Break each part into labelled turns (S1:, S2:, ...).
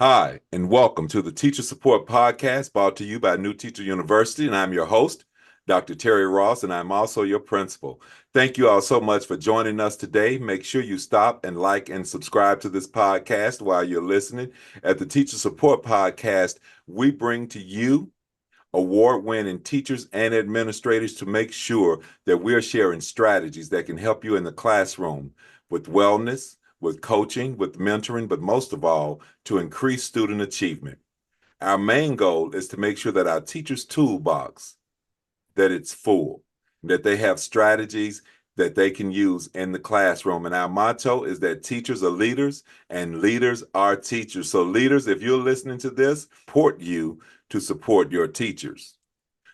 S1: Hi, and welcome to the Teacher Support Podcast brought to you by New Teacher University. And I'm your host, Dr. Terry Ross, and I'm also your principal. Thank you all so much for joining us today. Make sure you stop and like and subscribe to this podcast while you're listening. At the Teacher Support Podcast, we bring to you award-winning teachers and administrators to make sure that we're sharing strategies that can help you in the classroom with wellness, with coaching, with mentoring, but most of all, to increase student achievement. Our main goal is to make sure that our teachers' toolbox, that it's full, that they have strategies that they can use in the classroom. And our motto is that teachers are leaders and leaders are teachers. So leaders, if you're listening to this, support you to support your teachers.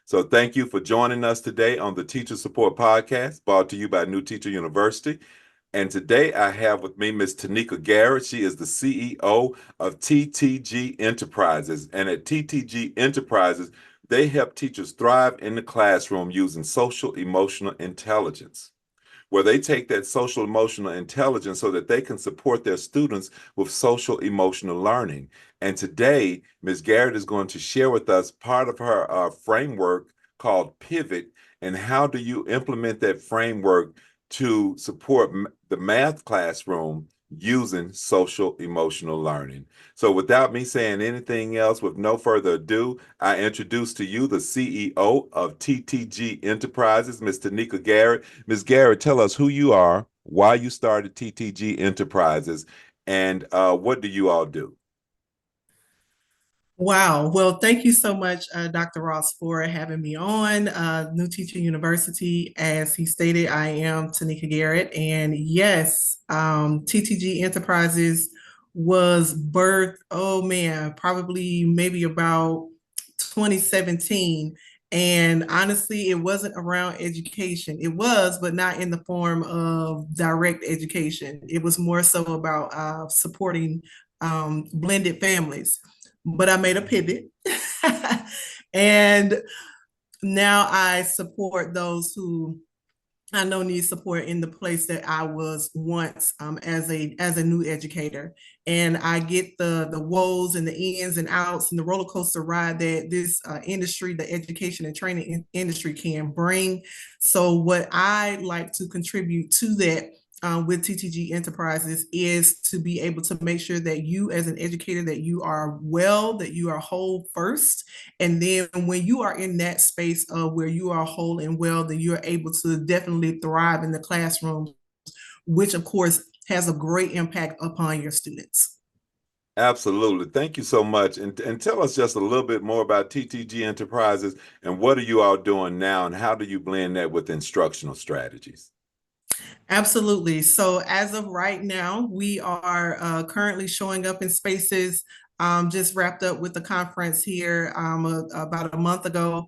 S1: So thank you for joining us today on the Teacher Support Podcast, brought to you by New Teacher University. And today I have with me Ms. Tanika Garrett. She is the CEO of TTG Enterprises. And at TTG Enterprises, they help teachers thrive in the classroom using social emotional intelligence, where they take that social emotional intelligence so that they can support their students with social emotional learning. And today, Ms. Garrett is going to share with us part of her framework called Pivot, and how do you implement that framework to support the math classroom using social emotional learning. So without me saying anything else, with no further ado, I introduce to you the CEO of TTG Enterprises, Ms. Tanika Garrett. Ms. Garrett, tell us who you are, why you started TTG Enterprises, and what do you all do?
S2: Wow. Well, thank you so much, Dr. Ross, for having me on New Teacher University. As he stated, I am Tanika Garrett. And yes, TTG Enterprises was birthed, oh man, probably maybe about 2017. And honestly, it wasn't around education. It was, but not in the form of direct education. It was more so about supporting blended families, but I made a pivot. And now I support those who I know need support in the place that I was once as a new educator, and I get the woes and the ins and outs and the roller coaster ride that this industry, the education and training industry, can bring. So what I like to contribute to that with TTG Enterprises is to be able to make sure that you, as an educator, that you are well, that you are whole first, and then when you are in that space of where you are whole and well, then you're able to definitely thrive in the classroom, which of course has a great impact upon your students.
S1: Absolutely. Thank you so much. And tell us just a little bit more about TTG Enterprises and what are you all doing now and how do you blend that with instructional strategies?
S2: Absolutely. So as of right now, we are currently showing up in spaces. Just wrapped up with the conference here about a month ago,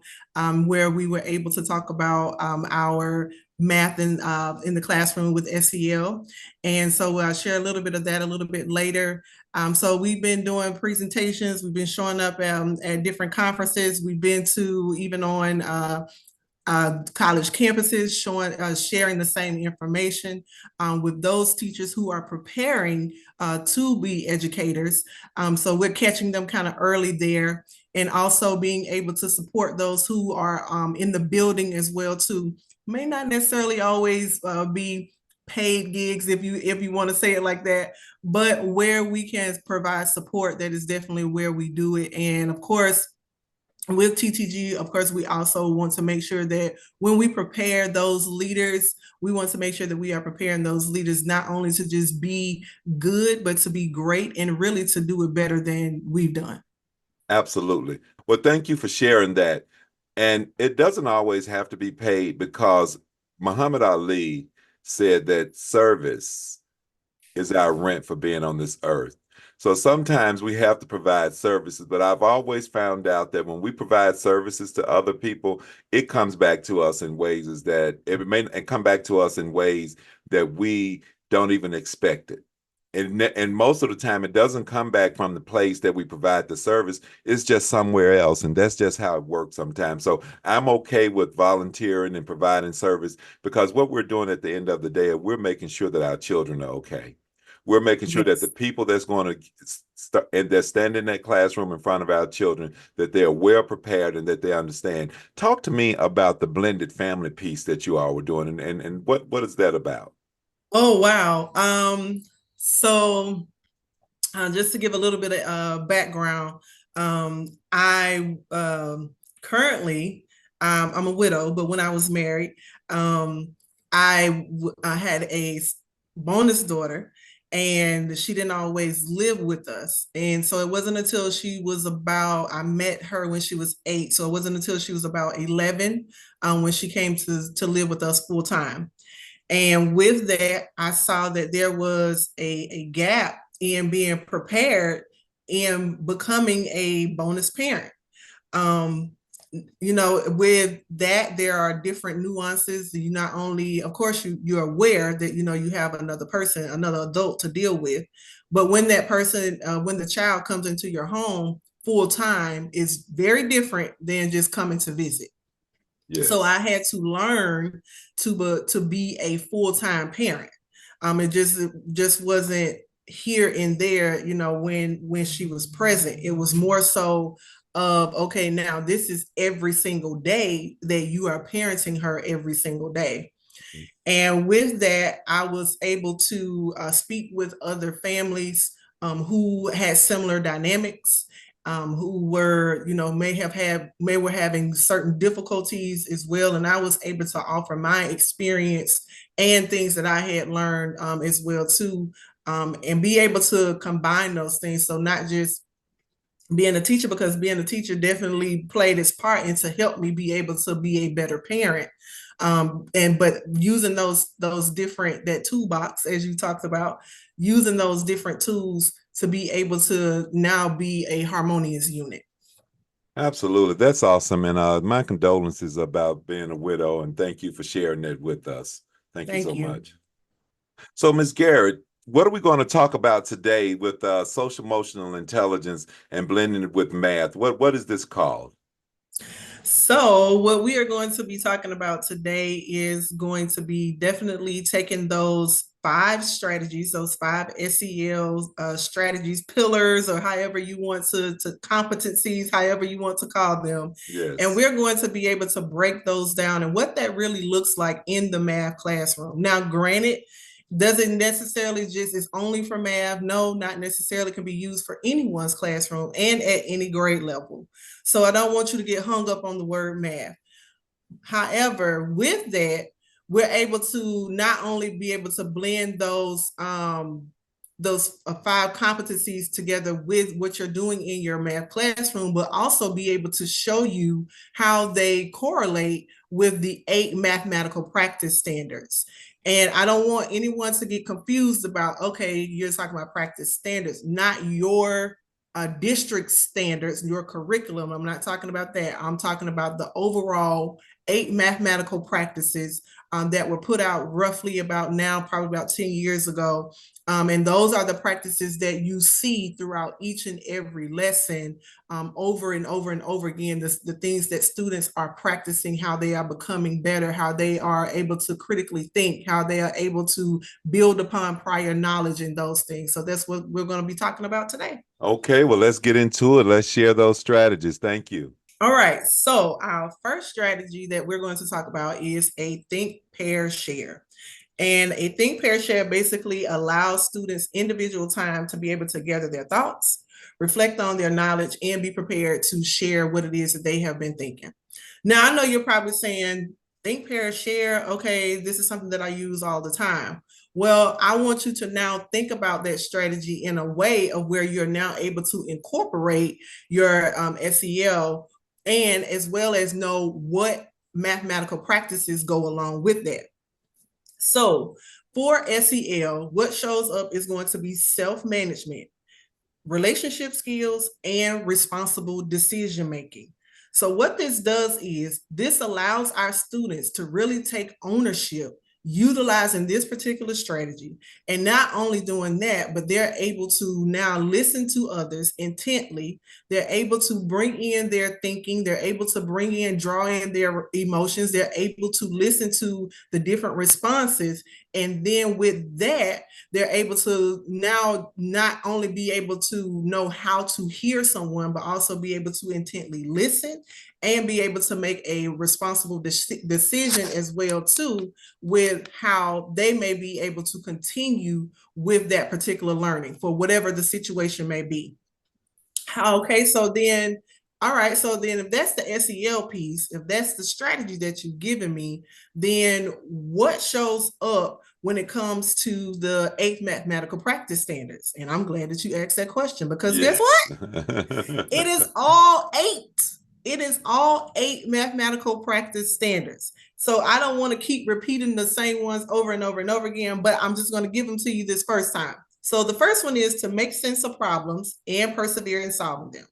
S2: where we were able to talk about our math in the classroom with SEL. And so I'll share a little bit of that a little bit later. So we've been doing presentations. We've been showing up at different conferences. We've been to even on college campuses, sharing the same information with those teachers who are preparing to be educators. So we're catching them kind of early there, and also being able to support those who are in the building as well too. May not necessarily always be paid gigs, if you want to say it like that, but where we can provide support, that is definitely where we do it. And of course, with TTG, of course, we also want to make sure that when we prepare those leaders, we want to make sure that we are preparing those leaders not only to just be good, but to be great and really to do it better than we've done.
S1: Absolutely. Well, thank you for sharing that. And it doesn't always have to be paid because Muhammad Ali said that service is our rent for being on this earth. So sometimes we have to provide services, but I've always found out that when we provide services to other people, it comes back to us in ways is that it may come back to us in ways that we don't even expect it. And most of the time, it doesn't come back from the place that we provide the service. It's just somewhere else. And that's just how it works sometimes. So I'm okay with volunteering and providing service because what we're doing at the end of the day, we're making sure that our children are okay. We're making sure that the
S2: Yes.
S1: people that's going to start and that stand in that classroom in front of our children, that they're well prepared and that they understand. Talk to me about the blended family piece that you all were doing, and what is that about?
S2: Oh, wow. So just to give a little bit of background, I currently I'm a widow, but when I was married, I had a bonus daughter, and she didn't always live with us. And so it wasn't until she was about I met her when she was 8, so it wasn't until she was about 11 when she came to live with us full time. And with that, I saw that there was a gap in being prepared in becoming a bonus parent. Um, with that, there are different nuances. You not only, of course, you're aware that you have another person, another adult to deal with, but when that person, when the child comes into your home full time, is very different than just coming to visit. So
S1: Yes.
S2: I had to learn to be a full-time parent. It just wasn't here and there, when she was present. It was more so of, okay, now this is every single day that you are parenting her every single day. And with that, I was able to speak with other families who had similar dynamics, who were, may were having certain difficulties as well. And I was able to offer my experience and things that I had learned as well too, and be able to combine those things. So not just being a teacher, because being a teacher definitely played its part in to help me be able to be a better parent, and but using those different, that toolbox as you talked about, using those different tools to be able to now be a harmonious unit.
S1: Absolutely. That's awesome. And my condolences about being a widow, and thank you for sharing that with us. Thank you
S2: Thank
S1: so
S2: you.
S1: much. So, Ms. Garrett, what are we going to talk about today with social emotional intelligence and blending it with math? What is this called?
S2: So, what we are going to be talking about today is going to be definitely taking those 5 strategies, those 5 SEL strategies, pillars, or however you want to competencies, however you want to call them. And
S1: Yes.
S2: we're going to be able to break those down and what that really looks like in the math classroom. Now, granted, doesn't necessarily just is only for math. No, not necessarily, can be used for anyone's classroom and at any grade level. So I don't want you to get hung up on the word math. However, with that, we're able to not only be able to blend those 5 competencies together with what you're doing in your math classroom, but also be able to show you how they correlate with the 8 mathematical practice standards. And I don't want anyone to get confused about, okay, you're talking about practice standards, not your district standards, your curriculum. I'm not talking about that. I'm talking about the overall 8 mathematical practices that were put out roughly about now, probably about 10 years ago. And those are the practices that you see throughout each and every lesson, over and over and over again. The things that students are practicing, how they are becoming better, how they are able to critically think, how they are able to build upon prior knowledge and those things. So that's what we're going to be talking about today.
S1: Okay, well, let's get into it. Let's share those strategies. Thank you.
S2: All right. So our first strategy that we're going to talk about is a think, pair, share. And a think, pair, share basically allows students individual time to be able to gather their thoughts, reflect on their knowledge, and be prepared to share what it is that they have been thinking. Now, I know you're probably saying, think, pair, share. Okay, this is something that I use all the time. Well, I want you to now think about that strategy in a way of where you're now able to incorporate your SEL, and as well as know what mathematical practices go along with that. So for SEL, what shows up is going to be self-management, relationship skills, and responsible decision making. So what this does is this allows our students to really take ownership utilizing this particular strategy. And not only doing that, but they're able to now listen to others intently. They're able to bring in their thinking. They're able to draw in their emotions. They're able to listen to the different responses And then with that, they're able to now not only be able to know how to hear someone, but also be able to intently listen and be able to make a responsible decision as well too, with how they may be able to continue with that particular learning for whatever the situation may be. Okay, so then, all right, so then if that's the SEL piece, if that's the strategy that you've given me, then what shows up when it comes to the 8th mathematical practice standards? And I'm glad that you asked that question, because guess
S1: Yes.
S2: what? It is all 8. It is all 8 mathematical practice standards. So I don't want to keep repeating the same ones over and over and over again, but I'm just going to give them to you this first time. So the first one is to make sense of problems and persevere in solving them.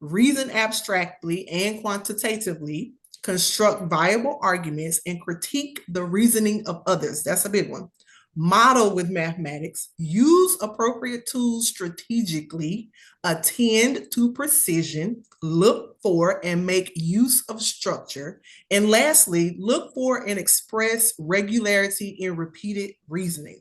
S2: Reason abstractly and quantitatively, construct viable arguments, and critique the reasoning of others. That's a big one. Model with mathematics, use appropriate tools strategically, attend to precision, look for and make use of structure, and lastly, look for and express regularity in repeated reasoning.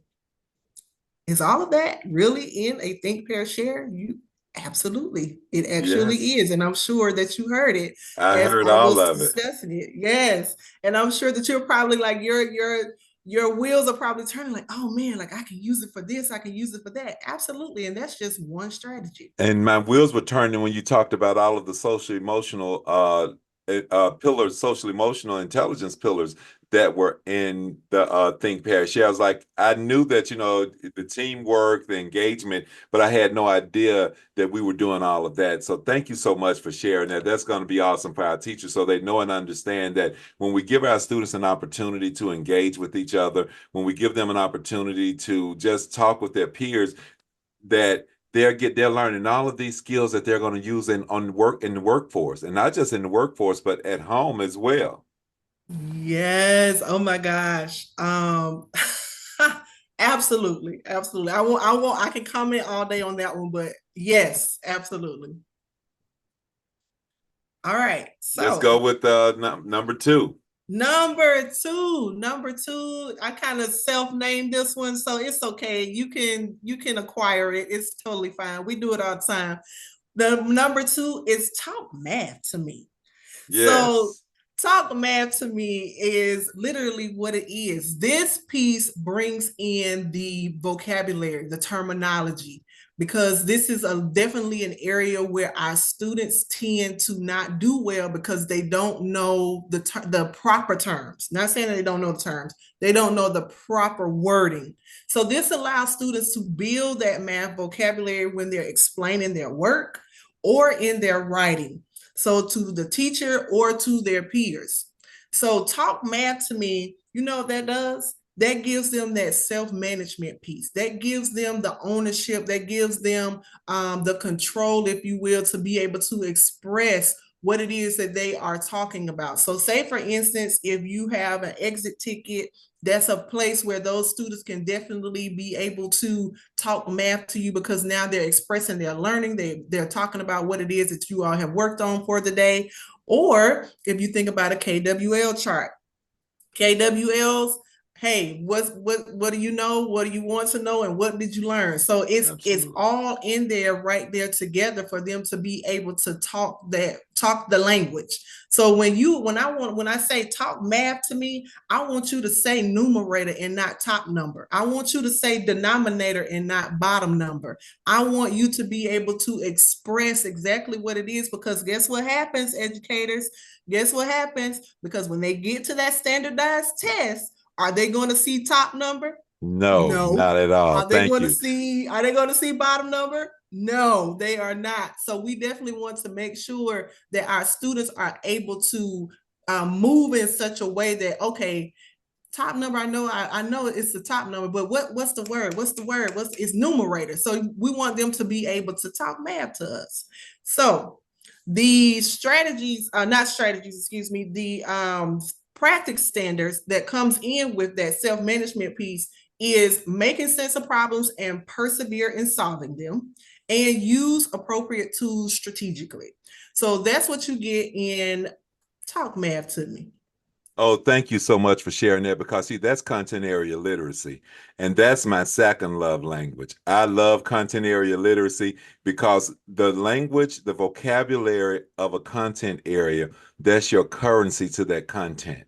S2: Is all of that really in a think, pair, share? You absolutely, it actually
S1: Yes.
S2: is, and I'm sure that you heard it
S1: I
S2: as
S1: heard
S2: I
S1: all
S2: was
S1: of it.
S2: discussing it. Yes, and I'm sure that you're probably like your wheels are probably turning like, oh man, like I can use it for this, I can use it for that. Absolutely, and that's just one strategy.
S1: And my wheels were turning when you talked about all of the social emotional pillars, social emotional intelligence pillars that were in the think pair share. I was like, I knew that, the teamwork, the engagement, but I had no idea that we were doing all of that. So thank you so much for sharing that. That's going to be awesome for our teachers, so they know and understand that when we give our students an opportunity to engage with each other, when we give them an opportunity to just talk with their peers, that they're learning all of these skills that they're going to use in the workforce, and not just in the workforce, but at home as well.
S2: Yes. Oh my gosh. Absolutely. Absolutely. I can comment all day on that one, but yes, absolutely. All right.
S1: Let's go
S2: So
S1: with number two.
S2: number two, I kind of self-named this one, so it's okay. You can acquire it. It's totally fine. We do it all the time. The number two is talk math to me. So
S1: Yes.
S2: talk math to me is literally what it is. This piece brings in the vocabulary, the terminology, because this is definitely an area where our students tend to not do well because they don't know the proper terms. Not saying that they don't know the terms, they don't know the proper wording. So this allows students to build that math vocabulary when they're explaining their work or in their writing, so to the teacher or to their peers. So talk math to me, you know what that does? That gives them that self-management piece. That gives them the ownership. That gives them the control, if you will, to be able to express what it is that they are talking about. So say, for instance, if you have an exit ticket, that's a place where those students can definitely be able to talk math to you, because now they're expressing their learning. They're talking about what it is that you all have worked on for the day. Or if you think about a KWL chart, KWLs, hey, what do you know? What do you want to know? And what did you learn? So it's
S1: Absolutely.
S2: all in there right there together for them to be able to talk the language. So when I say talk math to me, I want you to say numerator and not top number. I want you to say denominator and not bottom number. I want you to be able to express exactly what it is, because guess what happens, educators? Guess what happens? Because when they get to that standardized test, are they going to see top number?
S1: No,
S2: No.
S1: not at all.
S2: Are they
S1: Thank
S2: going to
S1: you.
S2: see are they going to see bottom number? No, they are not. So we definitely want to make sure that our students are able to move in such a way that, okay, top number, I know it's the top number, but what's the word? It's numerator. So we want them to be able to talk math to us. So the strategies, not strategies, excuse me, the practice standards that comes in with that self-management piece is making sense of problems and persevere in solving them, and use appropriate tools strategically. So that's what you get in talk math to me.
S1: Oh, thank you so much for sharing that because see, that's content area literacy. And that's my second love language. I love content area literacy because the language, the vocabulary of a content area, that's your currency to that content.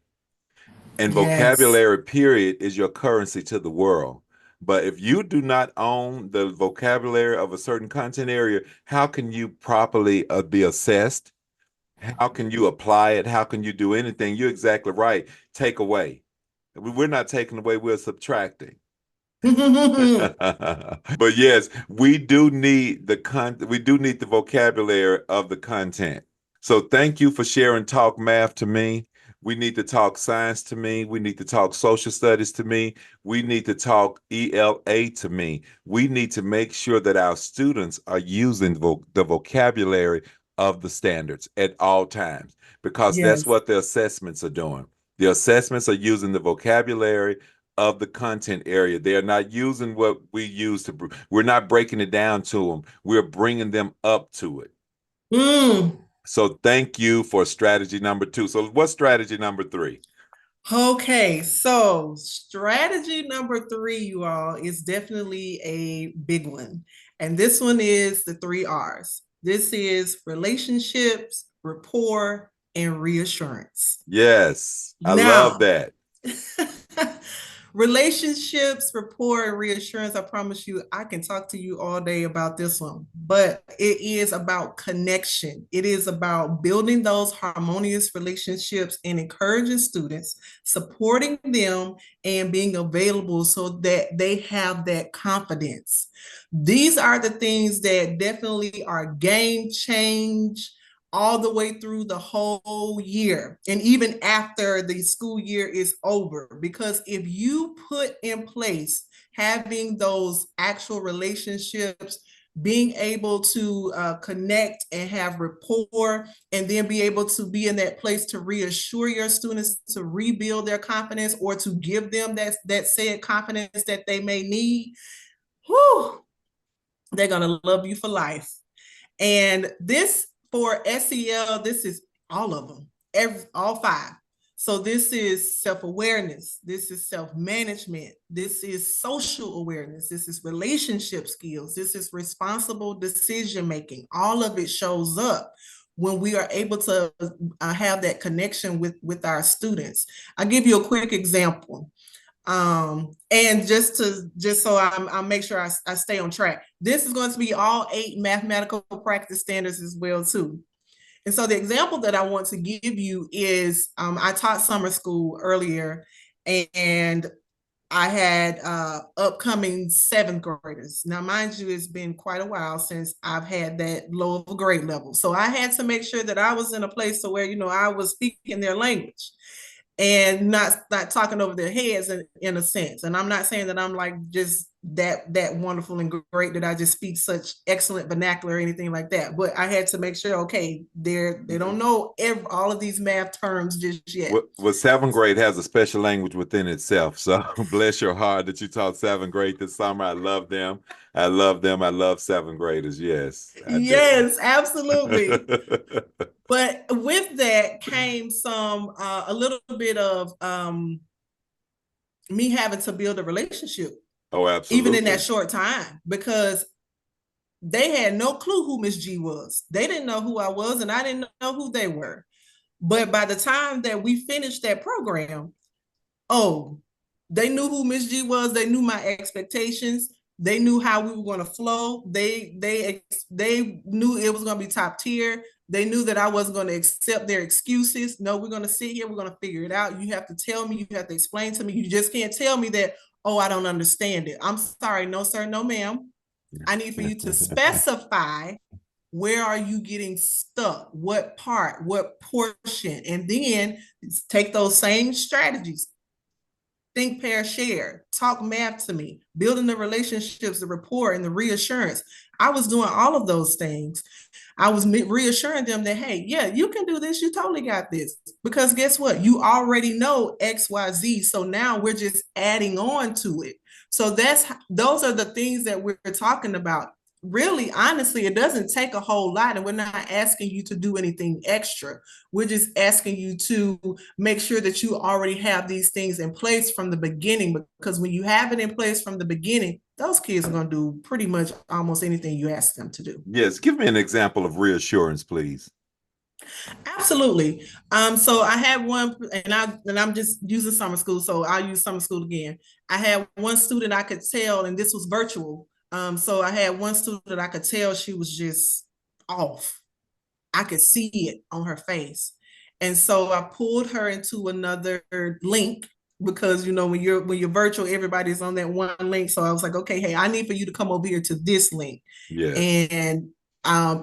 S1: And
S2: Yes.
S1: vocabulary, period, is your currency to the world. But if you do not own the vocabulary of a certain content area, how can you properly be assessed? How can you apply it? How can you do anything? You're exactly right. Take away. We're not taking away, we're subtracting. But yes, we do need the vocabulary of the content. So thank you for sharing talk math to me. We need to talk science to me. We need to talk social studies to me. We need to talk ELA to me. We need to make sure that our students are using the vocabulary of the standards at all times because that's
S2: Yes.
S1: what the assessments are doing. The assessments are using the vocabulary of the content area. They are not using what we use to, we're not breaking it down to them. We're bringing them up to it.
S2: Mm.
S1: So thank you for strategy number two. So what's strategy number three?
S2: Okay, so strategy number three, you all, is definitely a big one. And this one is the three R's. This is relationships, rapport, and reassurance.
S1: Yes, I love
S2: Now,
S1: that.
S2: relationships, rapport, and reassurance. I promise you, I can talk to you all day about this one, but it is about connection. It is about building those harmonious relationships and encouraging students, supporting them, and being available so that they have that confidence. These are the things that definitely are game change all the way through the whole year and even after the school year is over. Because if you put in place having those actual relationships, being able to connect and have rapport, and then be able to be in that place to reassure your students to rebuild their confidence or to give them that said confidence that they may need, whew, they're going to love you for life. And this for SEL, this is all of them, all five. So this is self-awareness, this is self-management, this is social awareness, this is relationship skills, this is responsible decision making. All of it shows up when we are able to have that connection with our students. I'll give you a quick example. And just so I make sure I stay on track, this is going to be all 8 mathematical practice standards as well too. And so the example that I want to give you is I taught summer school earlier, and I had upcoming 7th graders. Now, mind you, it's been quite a while since I've had that low of a grade level. So I had to make sure that I was in a place to where, I was speaking their language and not talking over their heads in a sense. And I'm not saying that I'm like just that wonderful and great that I just speak such excellent vernacular or anything like that. But I had to make sure, okay, they don't know all of these math terms just yet.
S1: Well, seventh grade has a special language within itself. So bless your heart that you taught seventh grade this summer. I love them. I love them. I love seventh graders. Yes, I do.
S2: Yes, absolutely. But with that came a little bit of me having to build a relationship,
S1: Oh,
S2: even in that
S1: absolutely.
S2: short time, because they had no clue who Miss G was. They didn't know who I was, and I didn't know who they were. But by the time that we finished that program, oh, they knew who Miss G was. They knew my expectations. They knew how we were going to flow. They knew it was going to be top tier. They knew that I wasn't going to accept their excuses. No, we're going to sit here. We're going to figure it out. You have to tell me. You have to explain to me. You just can't tell me that, oh, I don't understand it. I'm sorry. No, sir. No, ma'am. I need for you to specify where are you getting stuck, what part, what portion, and then take those same strategies. Think, pair, share, talk math to me, building the relationships, the rapport, and the reassurance. I was doing all of those things. I was reassuring them that, hey, yeah, you can do this. You totally got this. Because guess what? You already know X, Y, Z. So now we're just adding on to it. So those are the things that we're talking about. really, honestly, it doesn't take a whole lot, and we're not asking you to do anything extra. We're just asking you to make sure that you already have these things in place from the beginning, because when you have it in place from the beginning, those kids are going to do pretty much almost anything you ask them to do.
S1: Yes, give me an example of reassurance, please.
S2: Absolutely. So I had one, and I'm just using summer school, so I'll use summer school again. I had one student I could tell, and this was virtual. So I had one student I could tell she was just off. I could see it on her face. And so I pulled her into another link, because when you're virtual, everybody's on that one link. So I was like, okay, hey, I need for you to come over here to this link,
S1: Yes.
S2: and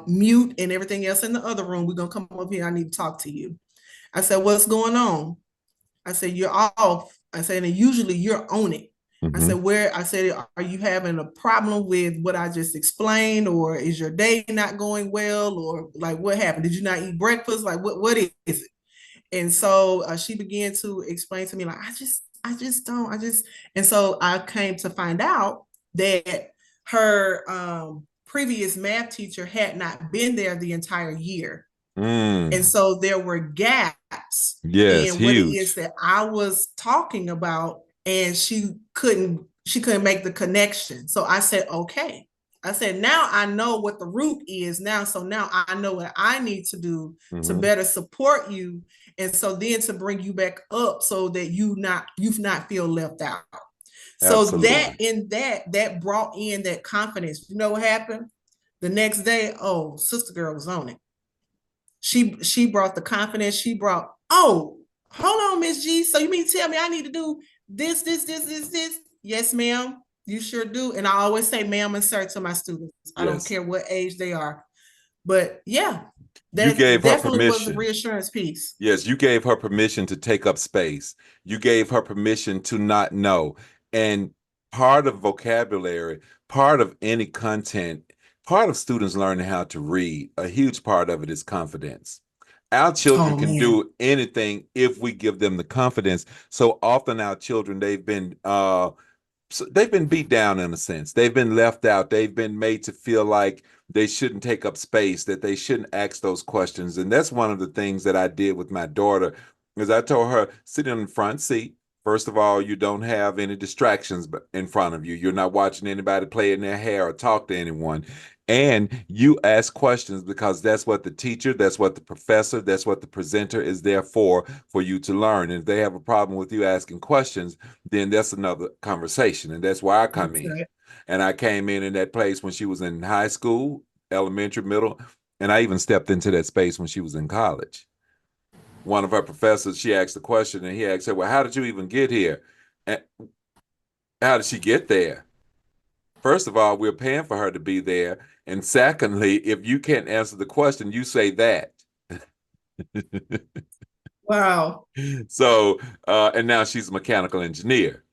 S2: mute and everything else in the other room. We're gonna come over here. I need to talk to you. I said, what's going on? I said, you're off. I said, and usually you're on it. I
S1: Mm-hmm.
S2: said, I said, are you having a problem with what I just explained? Or is your day not going well? Or like, what happened? Did you not eat breakfast? Like, what is it? And so she began to explain to me, like, and so I came to find out that her previous math teacher had not been there the entire year. And
S1: Mm.
S2: so there were gaps
S1: Yes,
S2: in what it is
S1: huge.
S2: that I was talking about, and she couldn't make the connection. So I said, okay. I said, now I know what the root is now. So now I know what I need to do to
S1: Mm-hmm.
S2: better support you. And so then to bring you back up so that you've not feel left out. So that
S1: Absolutely.
S2: in that brought in that confidence. You know what happened? The next day, oh, sister girl was on it. She brought the confidence. She brought, oh, hold on, Miss G. So you mean to tell me I need to do this? Yes, ma'am. You sure do. And I always say ma'am and sir to my students. I don't
S1: Yes.
S2: care what age they are. But yeah,
S1: You
S2: that
S1: gave her
S2: definitely was the
S1: permission.
S2: reassurance piece.
S1: Yes, you gave her permission to take up space. You gave her permission to not know. And part of vocabulary, part of any content, part of students learning how to read, a huge part of it is confidence. Our children
S2: Oh
S1: can
S2: man.
S1: do anything if we give them the confidence. So often our children, so they've been beat down in a sense. They've been left out. They've been made to feel like they shouldn't take up space, that they shouldn't ask those questions. And that's one of the things that I did with my daughter, is I told her, sit in the front seat. First of all, you don't have any distractions in front of you. You're not watching anybody play in their hair or talk to anyone. And you ask questions, because that's what the teacher, that's what the professor, that's what the presenter is there for you to learn. And if they have a problem with you asking questions, then that's another conversation. And that's where I come
S2: That's
S1: in.
S2: right.
S1: And I came in that place when she was in high school, elementary, middle, and I even stepped into that space when she was in college. One of her professors, she asked a question, and he asked her, well, how did you even get here? And how did she get there? First of all, we're paying for her to be there. And secondly, if you can't answer the question, you say that.
S2: Wow.
S1: So, and now she's a mechanical engineer.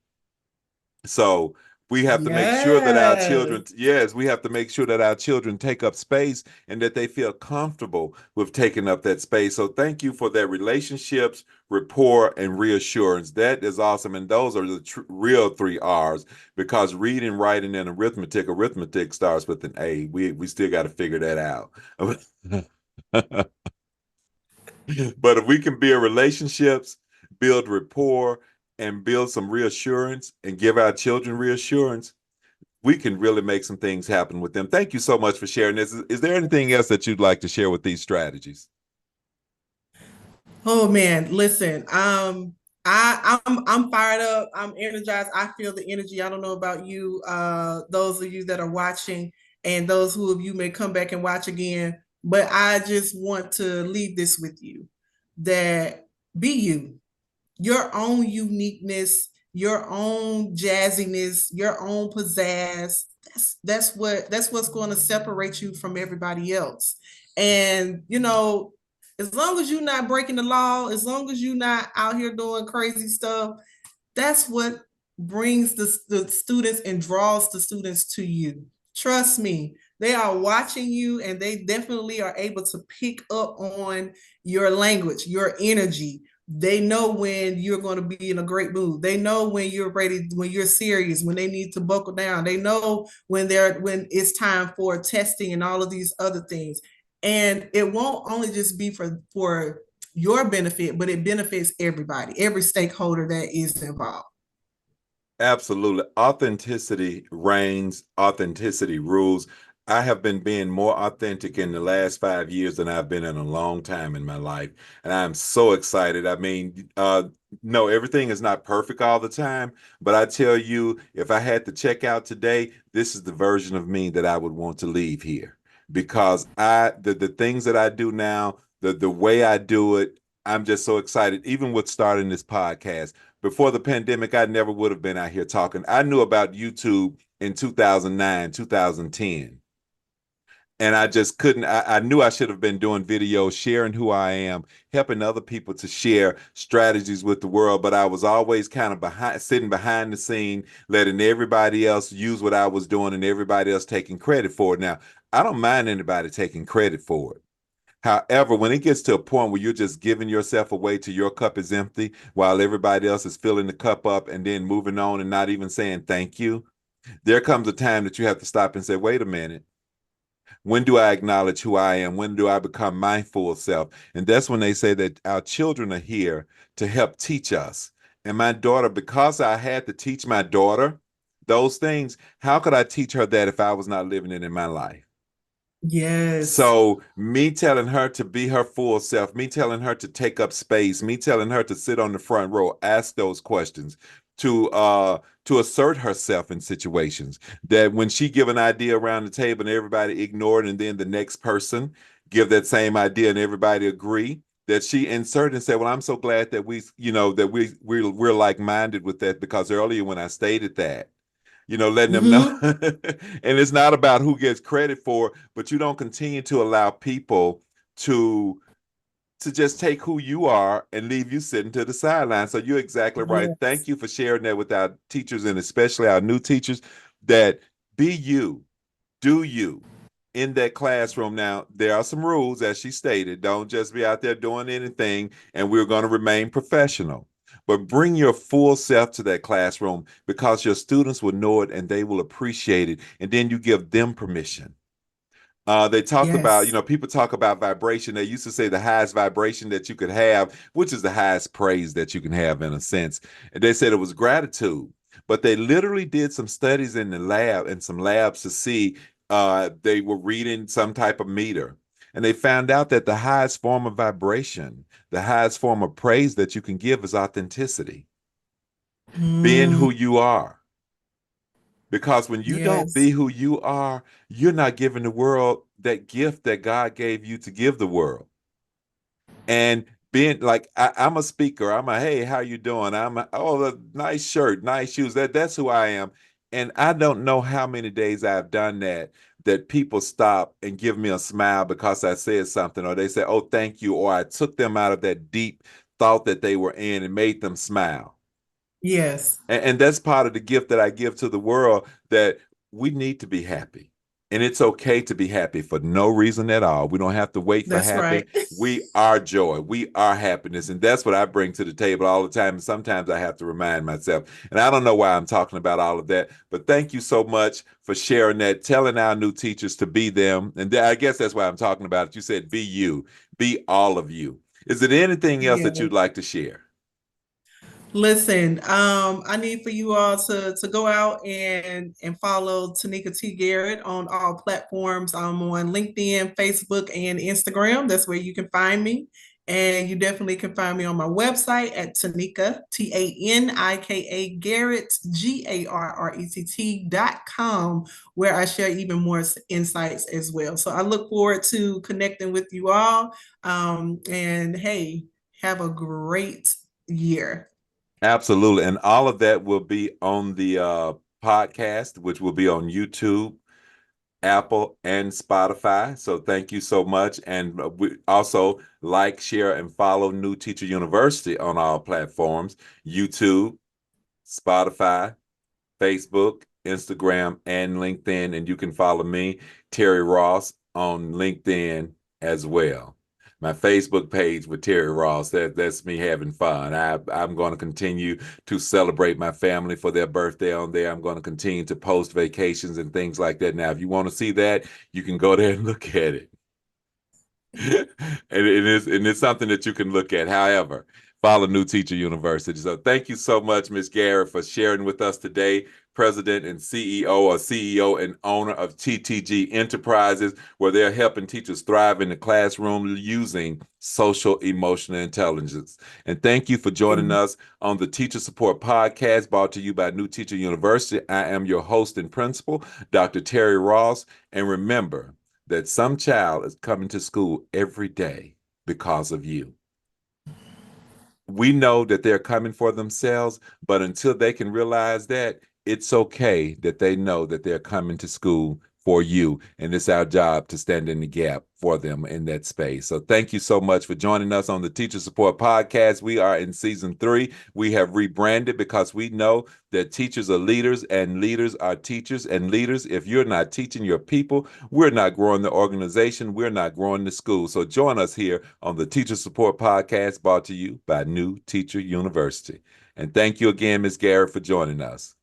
S1: So we have to make sure that our children,
S2: Yes.
S1: yes, we have to make sure that our children take up space and that they feel comfortable with taking up that space. So thank you for that relationships, rapport, and reassurance. That is awesome. And those are the real three R's, because reading, writing, and arithmetic starts with an A. We still got to figure that out. But if we can build relationships, build rapport, and build some reassurance and give our children reassurance, we can really make some things happen with them. Thank you so much for sharing this. Is there anything else that you'd like to share with these strategies?
S2: Oh man, listen. I'm fired up. I'm energized. I feel the energy. I don't know about you, those of you that are watching, and those who of you may come back and watch again. But I just want to leave this with you, that be you, your own uniqueness, your own jazziness, your own pizzazz. That's what's going to separate you from everybody else. And as long as you're not breaking the law, as long as you're not out here doing crazy stuff, that's what brings the students and draws the students to you. Trust me, they are watching you, and they definitely are able to pick up on your language, your energy, They know when you're going to be in a great mood. They know when you're ready, when you're serious, when they need to buckle down. They know when it's time for testing and all of these other things. And it won't only just be for your benefit, but it benefits everybody, every stakeholder that is involved.
S1: Absolutely. Authenticity reigns, authenticity rules. I have been being more authentic in the last 5 years than I've been in a long time in my life. And I'm so excited. I mean, no, everything is not perfect all the time, but I tell you, if I had to check out today, this is the version of me that I would want to leave here because the things that I do now, the way I do it, I'm just so excited, even with starting this podcast. Before the pandemic, I never would have been out here talking. I knew about YouTube in 2009, 2010. And I just couldn't. I knew I should have been doing videos, sharing who I am, helping other people to share strategies with the world. But I was always kind of sitting behind the scene, letting everybody else use what I was doing and everybody else taking credit for it. Now, I don't mind anybody taking credit for it. However, when it gets to a point where you're just giving yourself away till your cup is empty while everybody else is filling the cup up and then moving on and not even saying thank you, there comes a time that you have to stop and say, wait a minute. When do I acknowledge who I am? When do I become my full self? And that's when they say that our children are here to help teach us. And my daughter, because I had to teach my daughter those things, how could I teach her that if I was not living it in my life?
S2: Yes.
S1: So me telling her to be her full self, me telling her to take up space, me telling her to sit on the front row, ask those questions, to assert herself in situations that when she give an idea around the table and everybody ignore it, and then the next person give that same idea and everybody agree, that she insert and say, well, I'm so glad that we're like-minded with that, because earlier when I stated that, letting them know.
S2: Mm-hmm.
S1: And it's not about who gets credit for, but you don't continue to allow people to just take who you are and leave you sitting to the sideline. So you're exactly right.
S2: Yes.
S1: Thank you for sharing that with our teachers, and especially our new teachers, that be you, do you in that classroom. Now, there are some rules, as she stated. Don't just be out there doing anything, and we're going to remain professional. But bring your full self to that classroom, because your students will know it and they will appreciate it. And then you give them permission. They talked about,
S2: Yes.
S1: people talk about vibration. They used to say the highest vibration that you could have, which is the highest praise that you can have in a sense. And they said it was gratitude. But they literally did some studies in the lab, in some labs, to see, they were reading some type of meter. And they found out that the highest form of vibration, the highest form of praise that you can give is authenticity, being
S2: Mm,
S1: who you are. Because when you don't
S2: yes.
S1: be who you are, you're not giving the world that gift that God gave you to give the world. And being like, I'm a speaker. I'm a, hey, how you doing? Oh, a nice shirt, nice shoes. That's who I am. And I don't know how many days I've done that, that people stop and give me a smile because I said something, or they say, oh, thank you, or I took them out of that deep thought that they were in and made them smile.
S2: Yes.
S1: And that's part of the gift that I give to the world, that we need to be happy. And it's okay to be happy for no reason at all. We don't have to wait for
S2: That's
S1: happy.
S2: right.
S1: We are joy. We are happiness. And that's what I bring to the table all the time. And sometimes I have to remind myself. And I don't know why I'm talking about all of that, but thank you so much for sharing that, telling our new teachers to be them. And I guess that's why I'm talking about it. You said be you, be all of you. Is there anything else that
S2: Yeah.
S1: you'd like to share?
S2: Listen, I need for you all to go out and follow Tanika T. Garrett on all platforms. I'm on LinkedIn, Facebook, and Instagram. That's where you can find me. And you definitely can find me on my website at Tanika, Tanika Garrett, GARRETT.com, where I share even more insights as well. So I look forward to connecting with you all. And hey, have a great year.
S1: Absolutely. And all of that will be on the podcast, which will be on YouTube, Apple, and Spotify. So thank you so much. And we also like, share, and follow New Teacher University on all platforms: YouTube, Spotify, Facebook, Instagram, and LinkedIn. And you can follow me, Terry Ross, on LinkedIn as well. my Facebook page with Terry Ross. That's me having fun. I'm going to continue to celebrate my family for their birthday on there. I'm going to continue to post vacations and things like that. Now, if you want to see that, you can go there and look at it. And it's something that you can look at. However, follow New Teacher University. So thank you so much, Ms. Garrett, for sharing with us today. President and CEO and owner of TTG Enterprises, where they're helping teachers thrive in the classroom using social emotional intelligence. And thank you for joining us on the Teacher Support Podcast, brought to you by New Teacher University. I am your host and principal, Dr. Terry Ross. And remember, that some child is coming to school every day because of you. We know that they're coming for themselves, but until they can realize that, it's okay that they know that they're coming to school for you. And it's our job to stand in the gap for them in that space. So thank you so much for joining us on the Teacher Support Podcast. We are in season 3. We have rebranded because we know that teachers are leaders and leaders are teachers and leaders. If you're not teaching your people, we're not growing the organization. We're not growing the school. So join us here on the Teacher Support Podcast, brought to you by New Teacher University. And thank you again, Ms. Garrett, for joining us.